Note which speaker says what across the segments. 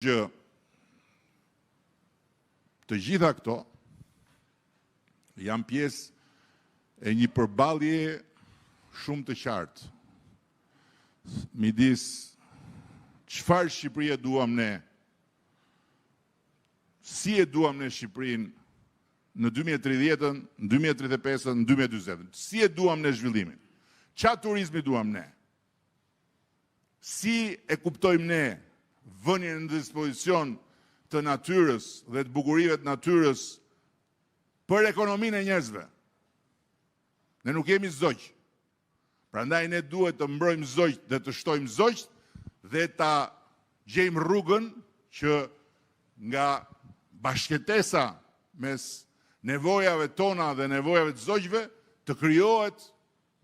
Speaker 1: Gjë, të gjitha këto janë pjesë e një përballje shumë të qartë midis çfarë Shqipërie duam ne, si e duam ne Shqipërinë në 2030-ën, në 2035-ën, në 2040-ën, si e duam ne zhvillimin, çfarë turizmi duam ne, si e kuptojmë ne vënien në dispozicion të natyrës dhe të bukurive të natyrës për ekonominë e njerëzve. Ne nuk jemi zogjë. Prandaj ne duhet të mbrojmë zogjt dhe të shtojmë zogjt dhe ta gjejmë rrugën që nga bashkëtesa mes nevojave tona dhe nevojave të zogjve të krijohet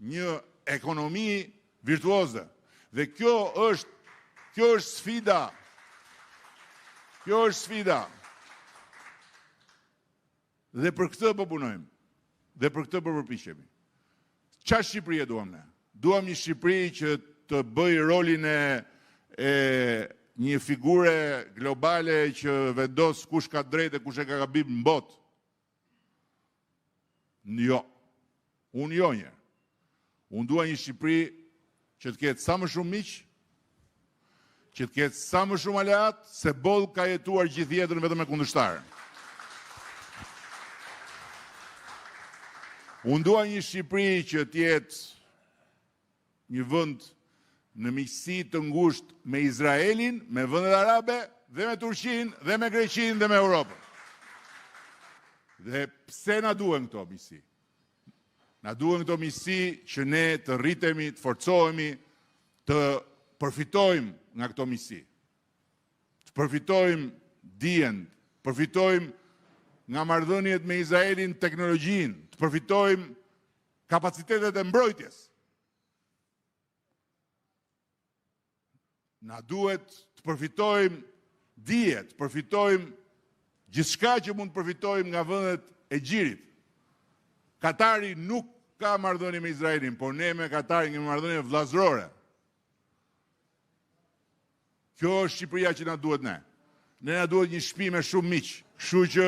Speaker 1: një ekonomi virtuoze. Dhe kjo është sfida. Kjo është sfida. Dhe për këtë po punojmë. Dhe për këtë po përpiqemi. Çfarë Shqipërie duam ne? Duam një Shqipëri që të bëjë rolin e një figure globale që vendos kush ka drejtë e kush e ka gabim në botë. Jo. Unë jo një. Unë dua një Shqipëri që të ketë sa më shumë miq, që të ketë sa më shumë aleat, se boll ka jetuar gjithë jetën vetëm me kundërshtarë. Unë dua një Shqipëri që të jetë një vend në miqësi të ngushtë me Izraelin, me vendet arabe, dhe me Turqinë, dhe me Greqinë, dhe me Europën. Dhe pse na duhen këto miqësi? Na duhen këto miqësi që ne të rritemi, të forcohemi, të përfitojmë nga këto miqësi. Të përfitojmë dijen, të përfitojmë nga marrëdhëniet me Izraelin teknologjinë, të përfitojmë kapacitetet e mbrojtjes. Na duhet të përfitojmë dije, të përfitojmë gjithçka që mund të përfitojmë nga vendet e gjirit. Katari nuk ka marrëdhënie me Izraelin, por ne me Katarin kemi marrëdhënie vllazërore. Kjo është Shqipëria që na duhet ne. Ne na duhet një shtëpi me shumë miq. Kështu që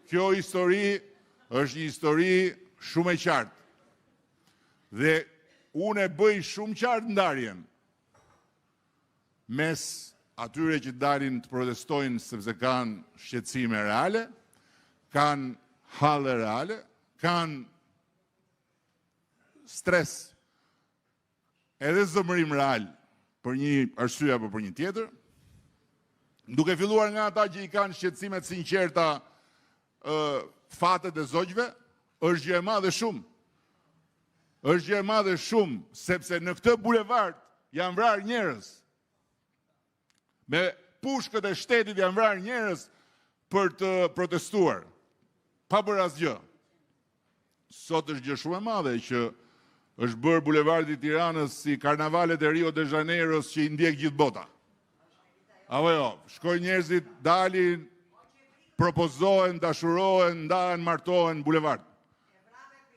Speaker 1: kjo histori është një histori shumë e qartë. Dhe unë e bëj shumë qartë ndarjen mes atyre që dalin të protestojnë sepse kanë shqetësime reale, kanë halle reale, kanë stres edhe zëmërim real për një arsye apo për një tjetër, duke filluar nga ata që i kanë shqetësimet sinqerta fatet e zogjve, është gjë e madhe shumë. Është gjë e madhe shumë, sepse në këtë bulevard janë vrarë njerëz. Me pushkët e shtetit janë vrarë njerëz për të protestuar, pa bërë asgjë. Sot është gjë shumë e madhe që është bërë bulevardi i Tiranës si karnavalet e Rio de Janeiros që i ndjek gjithë bota. Apo jo, shkojnë njerëzit, dalin, propozohen, dashurohen, ndahen, martohen bulevard.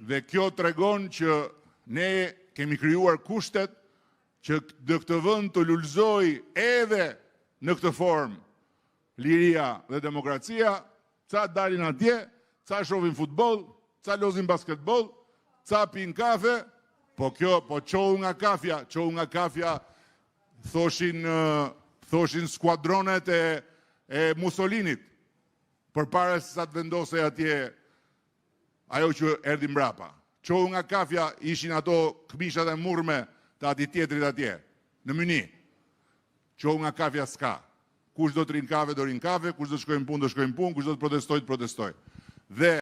Speaker 1: Dhe kjo tregon që ne kemi krijuar kushtet që në këtë vend të lulëzoj edhe në këtë formë liria dhe demokracia, ca dalin atje, ca shohin futboll, ca lozin basketboll, ca pin kafe, po kjo, po qohu nga kafja, thoshin skuadronet e Mussolinit, përpara se sa të vendosej atje ajo që erdhi mbrapa. Qohu nga kafja ishin ato këmishat e murme të ati tjetrit atje, në Myni. Qohu nga kafja s'ka. Kush do të rinë kafe, do rinë kafe, kush do të shkojnë punë, do shkojnë punë, kush do të protestoj, të protestoj. Dhe